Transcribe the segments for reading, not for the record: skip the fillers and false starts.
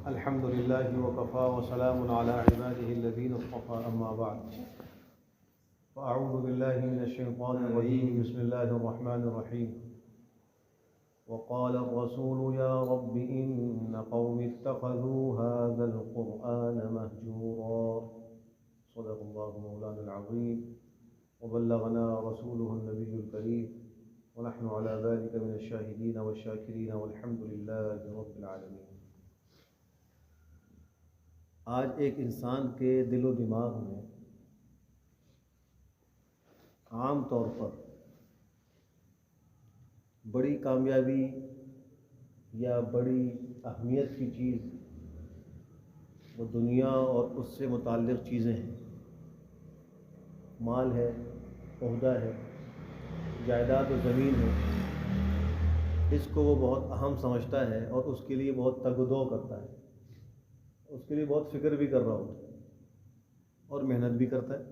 الحمد لله وكفى وسلام على عباده الذين اصطفى أما بعد فأعوذ بالله من الشيطان الرجيم بسم الله الرحمن الرحيم وقال الرسول يا رب إن قوم اتخذوا هذا القرآن مهجورا صدق الله مولانا العظيم وبلغنا رسوله النبي الكريم ونحن على ذلك من الشاهدين والشاكرين والحمد لله رب العالمين۔ آج ایک انسان کے دل و دماغ میں عام طور پر بڑی کامیابی یا بڑی اہمیت کی چیز وہ دنیا اور اس سے متعلق چیزیں ہیں، مال ہے، عہدہ ہے، جائیداد و زمین ہے، اس کو وہ بہت اہم سمجھتا ہے اور اس کے لیے بہت تگ و دو کرتا ہے، اس کے لیے بہت فکر بھی کر رہا ہوتا ہے اور محنت بھی کرتا ہے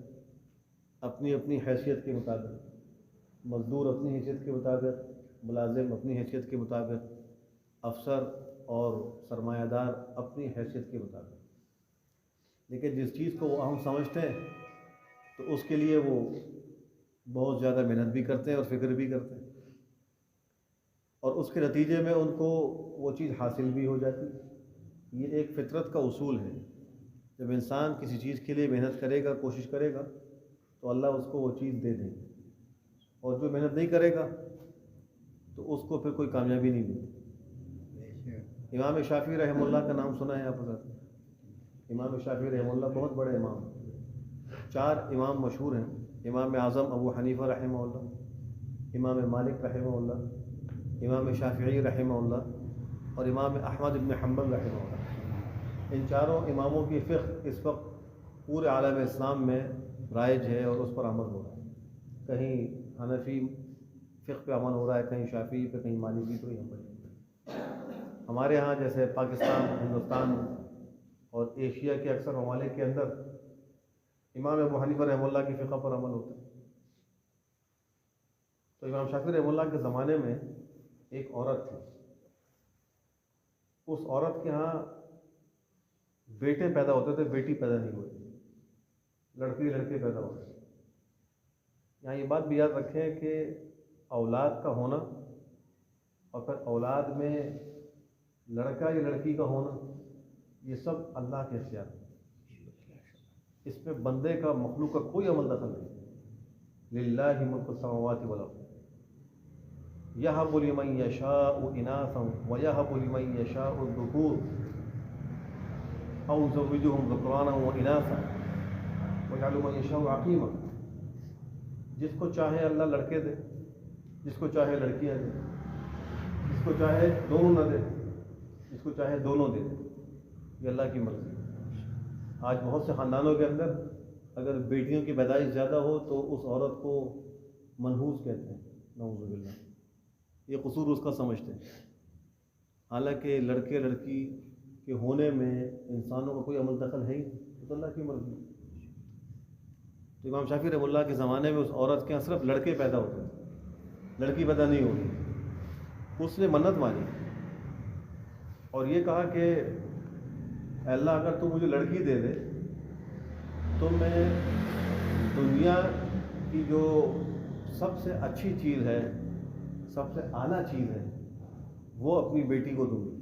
اپنی اپنی حیثیت کے مطابق، مزدور اپنی حیثیت کے مطابق، ملازم اپنی حیثیت کے مطابق، افسر اور سرمایہ دار اپنی حیثیت کے مطابق، لیکن جس چیز کو وہ اہم سمجھتے ہیں تو اس کے لیے وہ بہت زیادہ محنت بھی کرتے ہیں اور فکر بھی کرتے ہیں، اور اس کے نتیجے میں ان کو وہ چیز حاصل بھی ہو جاتی ہے۔ یہ ایک فطرت کا اصول ہے، جب انسان کسی چیز کے لیے محنت کرے گا، کوشش کرے گا تو اللہ اس کو وہ چیز دے دیں گے، اور جو محنت نہیں کرے گا تو اس کو پھر کوئی کامیابی نہیں ملے۔ امام شافعی رحمہ اللہ کا نام سنا ہے آپ حضرات؟ امام شافعی رحمہ اللہ بہت بڑے امام ہیں، 4 امام مشہور ہیں، امام اعظم ابو حنیفہ رحمہ اللہ، امام مالک رحمہ اللہ، امام شافعی رحمہ اللہ اور امام احمد بن حنبل رحمہ اللہ۔ ان چاروں اماموں کی فقہ اس وقت پورے عالم اسلام میں رائج ہے اور اس پر عمل ہو رہا ہے، کہیں حنفی فقہ پہ عمل ہو رہا ہے، کہیں شافعی پہ، کہیں مالکی پہ، کہیں حنبلی۔ ہمارے ہاں جیسے پاکستان، ہندوستان اور ایشیا کے اکثر ممالک کے اندر امام ابو حنیفہ رحمہ اللہ کی فقہ پر عمل ہوتا ہے۔ تو امام شافعی رحمہ اللہ کے زمانے میں ایک عورت تھی، اس عورت کے ہاں بیٹے پیدا ہوتے تھے، بیٹی پیدا نہیں ہوتی، لڑکے پیدا ہوتے تھے۔ یہاں یہ بات بھی یاد رکھیں کہ اولاد کا ہونا اور پھر اولاد میں لڑکا یا لڑکی کا ہونا یہ سب اللہ کے اختیار ہے، اس میں بندے کا، مخلوق کا کوئی عمل دخل نہیں۔ للہ ملک السماوات والارض یہب لمن یشاء اناثا ویہب لمن یشاء الذکور او یزوجہم ذکرانا واناثا ویجعل من یشاء عقیما۔ جس کو چاہے اللہ لڑکے دے، جس کو چاہے لڑکیاں دے، جس کو چاہے دونوں نہ دے، جس کو چاہے دونوں دے دے، یہ اللہ کی مرضی ہے۔ آج بہت سے خاندانوں کے اندر اگر بیٹیوں کی پیدائش زیادہ ہو تو اس عورت کو منحوس کہتے ہیں، نعوذ باللہ، یہ قصور اس کا سمجھتے ہیں، حالانکہ لڑکے لڑکی کے ہونے میں انسانوں کا کوئی عمل دخل ہے ہی نہیں، تو اللہ کی مرضی۔ تو امام شافعی رحمہ اللہ کے زمانے میں اس عورت کے یہاں صرف لڑکے پیدا ہوتے تھے، لڑکی پیدا نہیں ہوتی۔ اس نے منت مانی اور یہ کہا کہ اے اللہ اگر تو مجھے لڑکی دے دے تو میں دنیا کی جو سب سے اچھی چیز ہے، سب سے اعلیٰ چیز ہے، وہ اپنی بیٹی کو دوں گی۔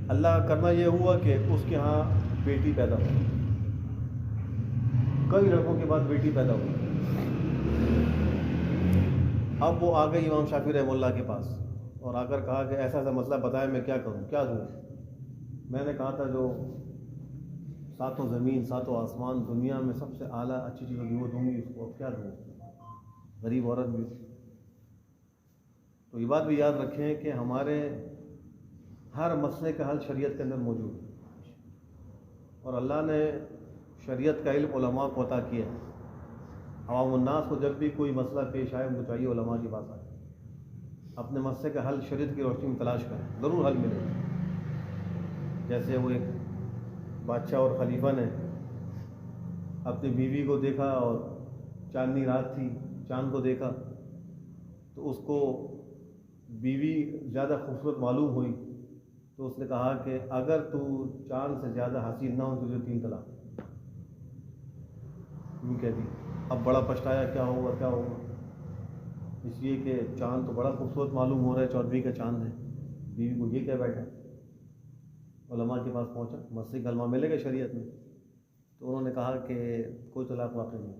اللہ کرنا یہ ہوا کہ اس کے ہاں بیٹی پیدا ہو، کئی لڑکوں کے بعد بیٹی پیدا ہوئی۔ اب وہ آ گئی امام شافعی رحمہ اللہ کے پاس اور آ کر کہا کہ ایسا ایسا مسئلہ بتایا، میں کیا کروں، کیا دوں؟ میں نے کہا تھا جو 7 زمین 7 آسمان دنیا میں سب سے اعلیٰ اچھی چیز ہوگی وہ دوں گی، اس کو اب کیا دوں؟ غریب عورت بھی۔ تو یہ بات بھی یاد رکھیں کہ ہمارے ہر مسئلے کا حل شریعت کے اندر موجود ہے، اور اللہ نے شریعت کا علم علماء کو عطا کیا ہے۔ عوام الناس کو جب بھی کوئی مسئلہ پیش آئے ان کو چاہیے علماء کی بات آئے، اپنے مسئلے کا حل شریعت کی روشنی میں تلاش کریں، ضرور حل ملے گا۔ جیسے وہ ایک بادشاہ اور خلیفہ نے اپنی بیوی کو دیکھا اور چاندنی رات تھی، چاند کو دیکھا تو اس کو بیوی زیادہ خوبصورت معلوم ہوئی تو اس نے کہا کہ اگر تو چاند سے زیادہ حاصل نہ ہو تو تجھے 3 طلاق. یوں کہہ دی. اب بڑا پچھتایا کیا ہوگا کیا ہوگا، اس لیے کہ چاند تو بڑا خوبصورت معلوم ہو رہا ہے، 14ویں کا چاند ہے. بیوی کو یہ کہہ بیٹھا. علماء کے پاس پہنچا، مسئلہ کلمہ ملے گا شریعت میں. تو انہوں نے کہا کہ کوئی طلاق واقع نہیں.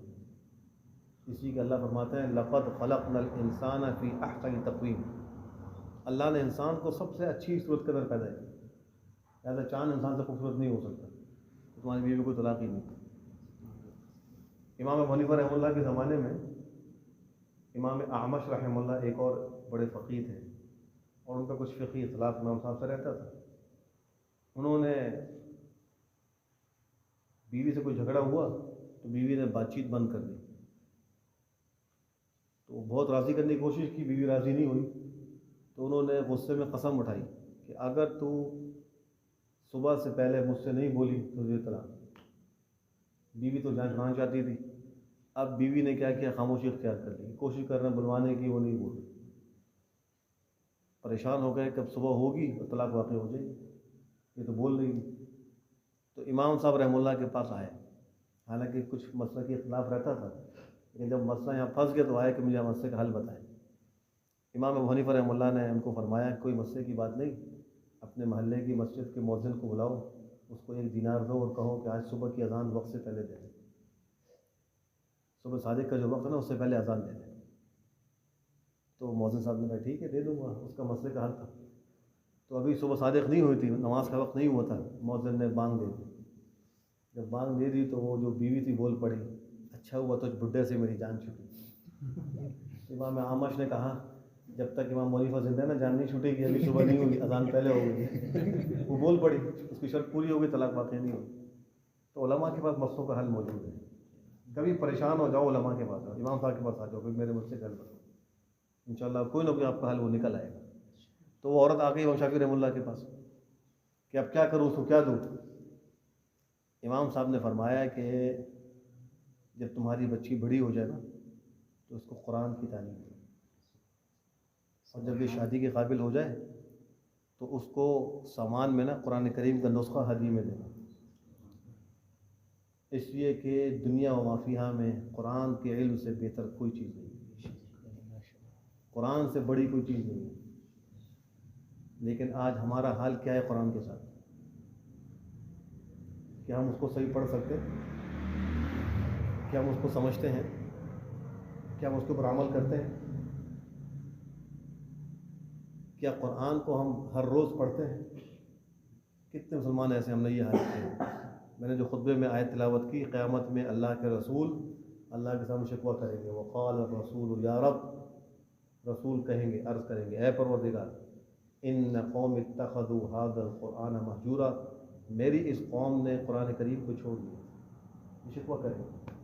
اسی کہ اللہ فرماتے ہیں لقد خلقنا الانسان فی احسن تقویم. اللہ نے انسان کو سب سے اچھی صورت کے اندر پیدا کیا. لہٰذا چاند انسان سے خوبصورت نہیں ہو سکتا. تو تمہاری بیوی کو طلاق ہی نہیں. امام ابو حنیفہ رحمہ اللہ کے زمانے میں امام اعمش رحمہ اللہ ایک اور بڑے فقیہ تھے، اور ان کا کچھ فقہی اختلاف امام صاحب سے رہتا تھا. انہوں نے بیوی سے کوئی جھگڑا ہوا تو بیوی نے بات چیت بند کر دی. تو بہت راضی کرنے کی کوشش کی، بیوی راضی نہیں ہوئی. تو انہوں نے غصے میں قسم اٹھائی کہ اگر تو صبح سے پہلے مجھ سے نہیں بولی تو تجھے طلاق. بیوی تو جان چھڑانا چاہتی تھی. اب بیوی نے کیا کیا، خاموشی اختیار کر لی. کوشش کر رہے ہیں بلوانے کی، وہ نہیں بول رہی. پریشان ہو گئے کہ اب صبح ہوگی تو طلاق واقع ہو جائے گی، یہ تو بول رہی ہے. تو امام صاحب رحمہ اللہ کے پاس آئے. حالانکہ کچھ مسئلہ کی اختلاف رہتا تھا، لیکن جب مسئلہ یہاں پھنس گیا تو آئے کہ مجھے مسئلے کا حل بتائیں. امام ابو حنیفہ رحمہ اللہ نے ان کو فرمایا کوئی مسئلے کی بات نہیں، اپنے محلے کی مسجد کے مؤذن کو بلاؤ، اس کو 1 دینار دو اور کہو کہ آج صبح کی اذان وقت سے پہلے دے دیں. صبح صادق کا جو وقت ہے نا اس سے پہلے اذان دے دیں. تو مؤذن صاحب نے کہا ٹھیک ہے دے دوں گا. اس کا مسئلے کا حل تھا. تو ابھی صبح صادق نہیں ہوئی تھی، نماز کا وقت نہیں ہوا تھا. مؤذن نے بانگ دے دی. جب بانگ دے دی تو وہ جو بیوی تھی بول پڑی، اچھا ہوا تو بڈھے سے میری جان چھوٹی. امام اعمش نے کہا جب تک امام ابو حنیفہ زندہ ہے نا جان نہیں چھوٹے گی، ابھی صبح نہیں ہوگی، اذان پہلے ہو گئی. وہ بول پڑی، اس کی شرط پوری ہو گئی، طلاق واقع نہیں ہوئی. تو علماء کے پاس مسئلوں کا حل موجود ہے. کبھی پریشان ہو جاؤ علماء کے پاس، امام صاحب کے پاس آ جاؤ، پھر میرے مسئلے کا حل بتاؤ، انشاءاللہ کوئی نہ کوئی آپ کا حل وہ نکل آئے گا. تو وہ عورت آ گئی امام شافعی رحمہ اللہ کے پاس کہ اب کیا کروں، اس کو کیا دوں. امام صاحب نے فرمایا کہ جب تمہاری بچی بڑی ہو جائے نا تو اس کو قرآن کی تعلیم دو، اور جب یہ شادی کے قابل ہو جائے تو اس کو سامان میں نا قرآن کریم کا نسخہ ہدیے میں دینا. اس لیے کہ دنیا و ما فیہا میں قرآن کے علم سے بہتر کوئی چیز نہیں، قرآن سے بڑی کوئی چیز نہیں ہے. لیکن آج ہمارا حال کیا ہے قرآن کے ساتھ؟ کیا ہم اس کو صحیح پڑھ سکتے ہیں؟ کیا ہم اس کو سمجھتے ہیں؟ کیا ہم اس کے اوپر عمل کرتے ہیں؟ کیا قرآن کو ہم ہر روز پڑھتے ہیں؟ کتنے مسلمان ایسے ہم نے یہ حال کیا. میں نے جو خطبے میں آیت تلاوت کی، قیامت میں اللہ کے رسول اللہ کے سامنے شکوہ کریں گے. وقال الرسول یا رب، رسول کہیں گے، عرض کریں گے اے پروردگار، ان قوم اتخذوا هذا القرآن مہجورا، میری اس قوم نے قرآن کریم کو چھوڑ دیا. یہ شکوہ کریں گے.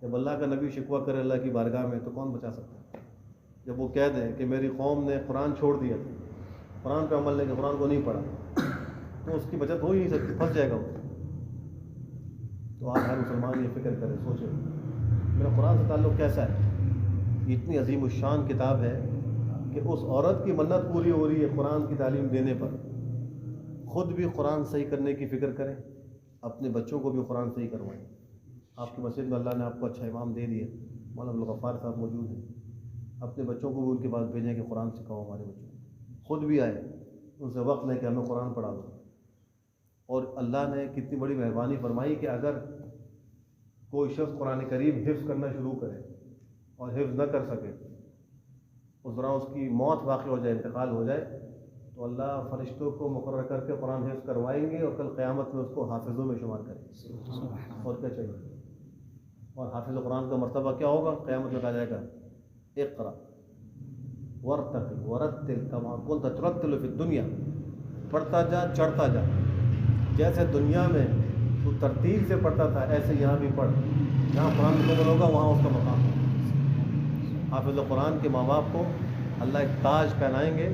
جب اللہ کا نبی شکوہ کرے اللہ کی بارگاہ میں تو کون بچا سکتا ہے؟ جب وہ کہہ دیں کہ میری قوم نے قرآن چھوڑ دیا، قرآن پہ عمل نہیں کہ قرآن کو نہیں پڑھا، تو اس کی بچت ہو ہی نہیں سکتی، پھنس جائے گا وہ. تو آج ہر مسلمان یہ فکر کرے، سوچے میرا قرآن سے تعلق کیسا ہے. یہ اتنی عظیم الشان کتاب ہے کہ اس عورت کی منت پوری ہو رہی ہے قرآن کی تعلیم دینے پر. خود بھی قرآن صحیح کرنے کی فکر کریں، اپنے بچوں کو بھی قرآن صحیح کروائیں. آپ کی مسجد میں اللہ نے آپ کو اچھا امام دے دیا، مولانا عبدالغفار صاحب موجود ہیں، اپنے بچوں کو بھی ان کے پاس بھیجیں کہ قرآن سکھاؤ ہمارے بچوں کو. خود بھی آئے، ان سے وقت لے کہ ہمیں قرآن پڑھا دو. اور اللہ نے کتنی بڑی مہربانی فرمائی کہ اگر کوئی شخص قرآن کریم حفظ کرنا شروع کرے اور حفظ نہ کر سکے، اس دوران اس کی موت واقع ہو جائے، انتقال ہو جائے، تو اللہ فرشتوں کو مقرر کر کے قرآن حفظ کروائیں گے اور کل قیامت میں اس کو حافظوں میں شمار کریں گے. اور کیا چاہیے. اور حافظ قرآن کا مرتبہ کیا ہوگا؟ قیامت میں کہا جائے گا اقرا ورتقی ورتل کما کنت ترتل فی الدنیا، پڑھتا جا چڑھتا جا، جیسے دنیا میں تو ترتیب سے پڑھتا تھا ایسے یہاں بھی پڑھ. جہاں قرآن مکمل ہوگا وہاں اس کا مقام ہے. حافظ قرآن کے ماں باپ کو اللہ ایک تاج پہنائیں گے،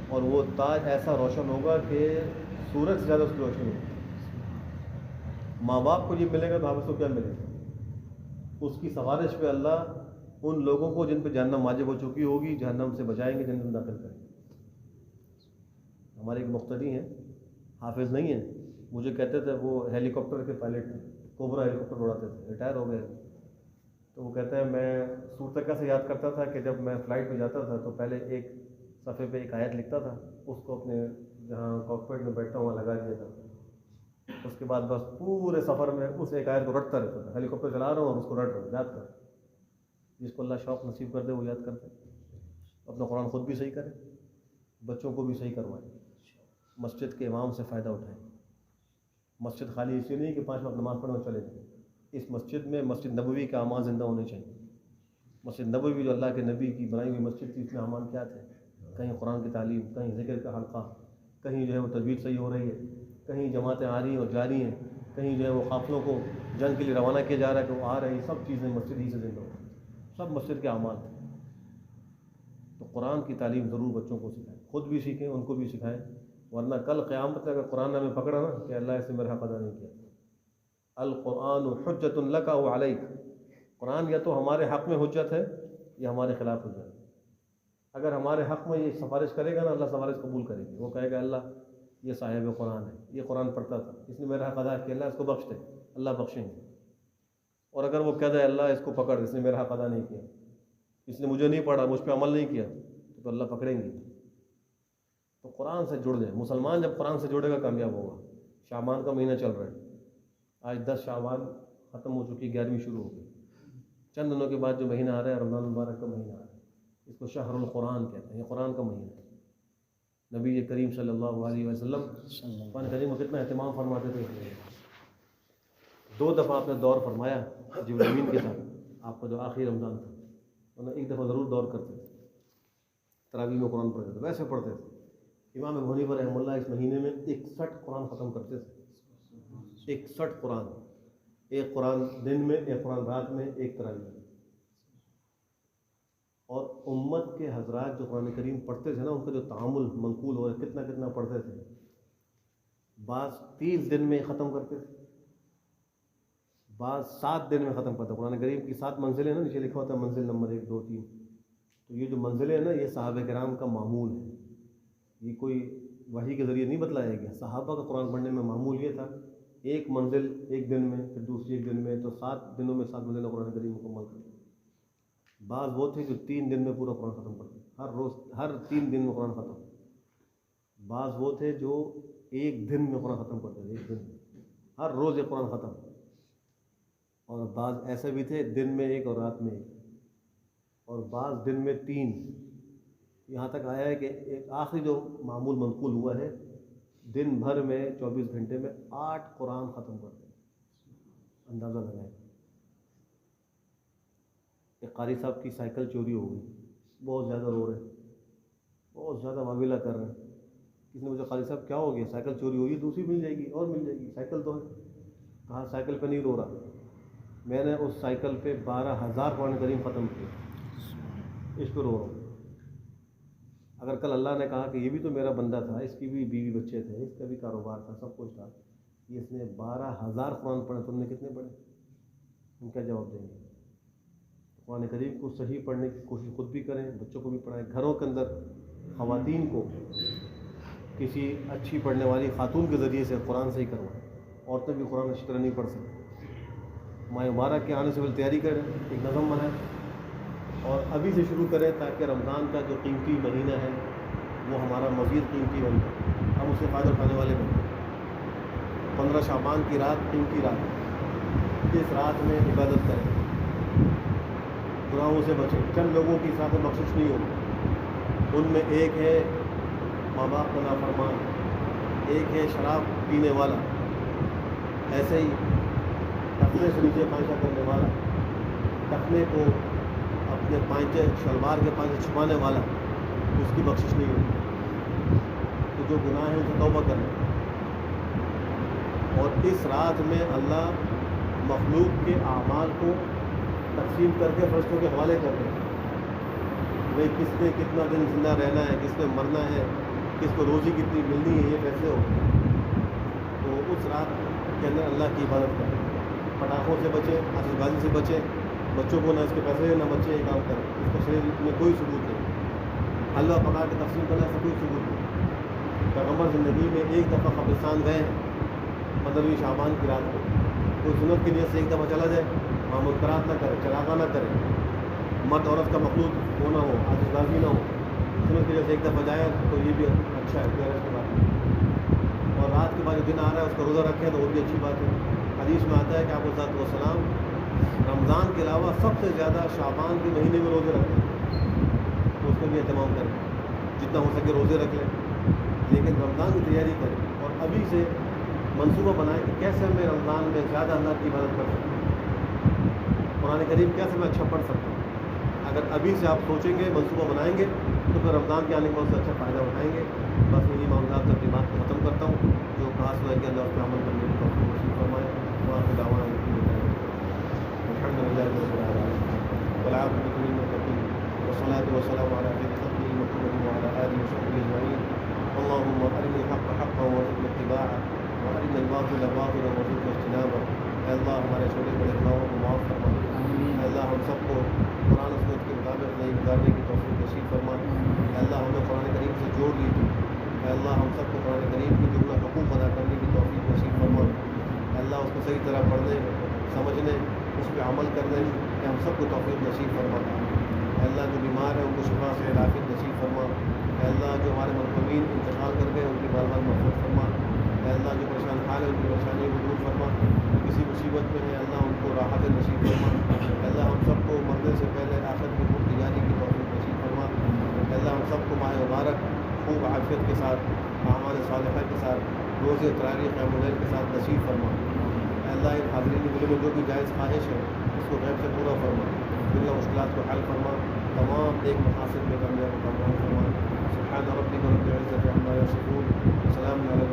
اور وہ تاج ایسا روشن ہوگا کہ سورج سے زیادہ اس کی روشنی ہوگی. ماں باپ کو یہ ملے گا تو حافظ کو کیا ملے گا؟ اس کی سفارش پہ اللہ ان لوگوں کو جن پہ جہنم واجب ہو چکی ہوگی جہنم سے بچائیں گے، جنت میں داخل کریں گے. ہمارے ایک مقتدی ہیں، حافظ نہیں ہیں. مجھے کہتے تھے وہ ہیلی کاپٹر کے پائلٹ تھے, کوبرا ہیلی کاپٹر اڑاتے تھے, ریٹائر ہو گئے. تو وہ کہتے ہیں میں صورت کیسے یاد کرتا تھا کہ جب میں فلائٹ میں جاتا تھا تو پہلے ایک صفحے پہ ایک آیت لکھتا تھا, اس کو اپنے جہاں کاکپٹ میں بیٹھتا ہوں وہاں لگا دیا تھا. اس کے بعد بس پورے سفر میں اس ایک آیت کو رٹتا رہتا تھا. ہیلی کاپٹر چلا رہا ہوں اور اس کو رٹ رہا ہوں, یاد کر. جس کو اللہ شوق نصیب کر دے وہ یاد کرتے. اپنا قرآن خود بھی صحیح کرے, بچوں کو بھی صحیح کروائے, مسجد کے امام سے فائدہ اٹھائیں. مسجد خالی اس لیے نہیں کہ 5 وقت نماز پڑھنے اور چلے جائیں. اس مسجد میں مسجد نبوی کے اعمال زندہ ہونے چاہیے. مسجد نبوی جو اللہ کے نبی کی بنائی ہوئی مسجد تھی, اس میں اعمال کیا تھے؟ کہیں قرآن کی تعلیم, کہیں ذکر کا حلقہ, کہیں جو ہے وہ تجوید صحیح ہو رہی ہے, کہیں جماعتیں آ رہی ہیں اور جاری ہیں, کہیں جو ہے وہ قافلوں کو جنگ کے لیے روانہ کیا جا رہا ہے کہ وہ آ رہے ہیں. سب چیزیں مسجد ہی سے زندہ ہو, سب مسجد کے اعمال تھے. تو قرآن کی تعلیم ضرور بچوں کو سکھائیں, خود بھی سیکھیں, ان کو بھی سکھائیں. ورنہ کل قیامت میں اگر قرآن نے ہمیں پکڑا نا کہ اللہ اس نے میرا حق ادا نہیں کیا, القرآن حجت لک او علیک, قرآن یا تو ہمارے حق میں حجت ہے یا ہمارے خلاف حجت ہے. اگر ہمارے حق میں یہ سفارش کرے گا نا, اللہ سفارش قبول کرے گی. وہ کہے گا اللہ یہ صاحب قرآن ہے, یہ قرآن پڑھتا تھا, اس نے میرا حق ادا کیا, اللہ اس کو بخش دے, اللہ بخشیں گے. اور اگر وہ کہہ دے اللہ اس کو پکڑ, اس نے میرا حق ادا نہیں کیا, اس نے مجھے نہیں پڑھا, مجھ پہ عمل نہیں کیا, تو اللہ پکڑیں گے. تو قرآن سے جڑ جائیں. مسلمان جب قرآن سے جڑے گا کامیاب ہوگا. شعبان کا مہینہ چل رہا ہے, آج 10 شعبان ختم ہو چکی, 11ویں شروع ہو گئی. چند دنوں کے بعد جو مہینہ آ رہا ہے رمضان المبارک کا مہینہ آ رہا ہے, اس کو شہر القرآن کہتے ہیں. یہ قرآن کا مہینہ ہے. نبی کریم صلی اللہ علیہ وسلم قرآن کریم کو کتنا اہتمام فرماتے تھے. 2 دفعہ آپ نے دور فرمایا جبریل امین کے ساتھ, آپ کا جو آخری رمضان تھا, انہوں نے 1 دفعہ ضرور دور کرتے تھے. تراویح میں قرآن پڑھتے تھے, ویسے پڑھتے تھے. امام ابو حنیفہ رحمہ اللہ اس مہینے میں 61 قرآن ختم کرتے تھے. 61 قرآن, ایک قرآن دن میں, ایک قرآن رات میں, ایک تراویح میں. اور امت کے حضرات جو قرآن کریم پڑھتے تھے نا, ان کا جو تعامل منقول ہو رہا ہے, کتنا کتنا پڑھتے تھے. بعض 30 دن میں ختم کرتے تھے, بعض 7 دن میں ختم کرتے. قرآن کریم کی 7 منزلیں نا, نیچے لکھا ہوتا ہے منزل نمبر 1 2 3. تو یہ جو منزلیں ہیں نا, یہ صحابہ کرام کا معمول ہے. یہ کوئی وحی کے ذریعے نہیں بتلایا گیا. صحابہ کا قرآن پڑھنے میں معمول یہ تھا, ایک منزل ایک دن میں, پھر دوسری ایک دن میں, تو 7 دنوں میں 7 منزلیں قرآن کریم مکمل کرتے. بعض وہ تھے جو 3 دن میں پورا قرآن ختم کرتے, ہر روز, ہر 3 دن میں قرآن ختم. بعض وہ تھے جو 1 دن میں قرآن ختم کرتے تھے, 1 دن میں, ہر روز ایک قرآن ختم. اور بعض ایسے بھی تھے دن میں 1 اور رات میں 1, اور بعض دن میں 3. یہاں تک آیا ہے کہ ایک آخری جو معمول منقول ہوا ہے, دن بھر میں 24 گھنٹے میں 8 قرآن ختم کرتے ہیں. اندازہ لگائیں. ایک قاری صاحب کی سائیکل چوری ہو گئی, بہت زیادہ رو رہے ہیں, بہت زیادہ واویلا کر رہے ہیں. کسی نے مجھے, قاری صاحب کیا ہو گیا؟ سائیکل چوری ہوئی, دوسری مل جائے گی, اور مل جائے گی, سائیکل تو ہے. کہا سائیکل پہ نہیں رو رہا, میں نے اس سائیکل پہ 12,000 قرآن کریم ختم کیے, اس پہ رو رہا ہوں. اگر کل اللہ نے کہا کہ یہ بھی تو میرا بندہ تھا, اس کی بھی بیوی بچے تھے, اس کا بھی کاروبار تھا, سب کچھ تھا, یہ اس نے 12,000 قرآن پڑھے, تم نے کتنے پڑھے؟ ہم کیا جواب دیں گے؟ قرآن کریم کو صحیح پڑھنے کی کوشش خود بھی کریں, بچوں کو بھی پڑھائیں. گھروں کے اندر خواتین کو کسی اچھی پڑھنے والی خاتون کے ذریعے سے قرآن صحیح کروائیں. عورتیں بھی قرآن اچھی طرح نہیں پڑھ سکتی. ماہ مبارک کے آنے سے پہلے تیاری کریں, ایک نظم بنائیں, اور ابھی سے شروع کریں تاکہ رمضان کا جو قیمتی مہینہ ہے وہ ہمارا مزید قیمتی بن جائے, ہم اس سے فائدہ اٹھانے والے بن جائیں. 15 شعبان کی رات قیمتی رات ہے, اس رات میں عبادت کریں, گناہوں سے بچیں. چند لوگوں کی ساتھ بخشش نہیں ہوگی, ان میں ایک ہے ماں باپ کا نافرمان, ایک ہے شراب پینے والا, ایسے ہی ٹخنے سے نیچے پائچہ کرنے والا, ٹخنے کو اپنے پائچے شلوار کے پائچے چھپانے والا, اس کی بخشش نہیں ہوگی. تو جو گناہ ہے ان سے توبہ کرنا. اور اس رات میں اللہ مخلوق کے اعمال کو تقسیم کر کے فرشتوں کے حوالے کرتے ہیں. بھائی کس نے کتنا دن زندہ رہنا ہے, کس نے مرنا ہے, کس کو روزی کتنی ملنی ہے, یہ کیسے ہو. تو اس رات کے اندر اللہ کی عبادت کریں, پٹاخوں سے بچیں, آتش بازی سے بچیں. بچوں کو نہ اس کے پیسے نہ بچے یہ کام کریں, اس کا شریر میں کوئی ثبوت نہیں. حلوہ پکا کے تقسیم کرنا ایسا کوئی ثبوت نہیں. پیغمبر زندگی میں ایک دفعہ قبرستان گئے ہیں 15ویں شعبان کی رات کو، کوئی سنت کی نیت سے ایک دفعہ چلا جائے، وہاں منکرات نہ کرے، چراغاں نہ کرے، مرد عورت کا مخلوط وہ نہ ہو، آتش بازی نہ ہو، سنت کی نیت سے ایک دفعہ جائے تو یہ بھی اچھا ہے، کوئی کی بات نہیں۔ اور رات کے بعد جو دن آ رہا ہے اس کا روزہ رکھیں تو وہ بھی اچھی بات ہے۔ حدیث میں آتا ہے کہ آپ علیہ والسلام رمضان کے علاوہ سب سے زیادہ شعبان کے مہینے میں روزے رکھتے ہیں، تو اس کو بھی اہتمام کریں، جتنا ہو سکے روزے رکھ لیں، لیکن رمضان کی تیاری کریں اور ابھی سے منصوبہ بنائیں کہ کیسے میں رمضان میں زیادہ اللہ کی عبادت کر سکتا ہوں، قرآن کریم کیسے میں اچھا پڑھ سکتا ہوں۔ اگر ابھی سے آپ سوچیں گے، منصوبہ بنائیں گے تو پھر رمضان کے آنے کے بعد سے اچھا فائدہ اٹھائیں گے۔ بس انہیں معاملات سے اپنی بات کو ختم کرتا ہوں، جو کہا سنا کہ اللہ اس پہ عمل کرنے کی توفیق نصیب فرمائے۔ وہاں سے دعوانا الحمد للہ رب العالمین والعاقبۃ للمتقین والصلاۃ والسلام علی خیر خلقہ محمد وعلی آلہ وصحبہ اجمعین۔ اللهم ارنا الحق حقا وارزقنا اتباعه وارنا الباطل باطلا وارزقنا اجتنابه۔ اے اللہ ہمارے چھوٹے بڑے گناہوں کو معاف فرما، اے اللہ ہم سب کو قرآن و سنت کے مطابق نہیں گزارنے کی توفیق نصیب فرما۔ اے اللہ ہمیں قرآن کریم سے جوڑ لیجیے، اے اللہ ہم سب کو قرآن کریم کے جملہ حقوق ادا کرنے کی توفیق نصیب فرما۔ اے اللہ اس کو صحیح طرح پڑھنے، سمجھنے، اس پہ عمل کرنے کہ ہم سب کو توفیق نصیب فرما۔ اے اللہ جو بیمار ہیں ان کو شفا سے عافیت نصیب فرما۔ اے اللہ جو ہمارے مرحومین انتقال کر گئے ان کی بار بار مغفرت فرما۔ اے اللہ جو پریشان حال ہے ان کی پریشانیوں کو دور فرما، کسی مصیبت میں ہے اللہ ان کو راحت نصیب فرما۔ اے اللہ ہم سب کو مرنے سے پہلے آخرت کی خوب تجاری کی توفیق نصیب فرما۔ اے اللہ ہم سب کو ماہ مبارک خوب عافیت کے ساتھ، اعمال صالحہ کے ساتھ، روزے تراویح قیام اللیل کے ساتھ نصیب فرما۔ اے اللہ ان حاضرین دلوں میں جو بھی جائز خواہش ہے اس کو غیب سے پورا فرما، دنیا مشکلات کو حل فرما، تمام ایک مقاصد میں کامیاب و کامیاب فرما۔ سبحان ربک رب العزۃ عما یصفون، وسلام علی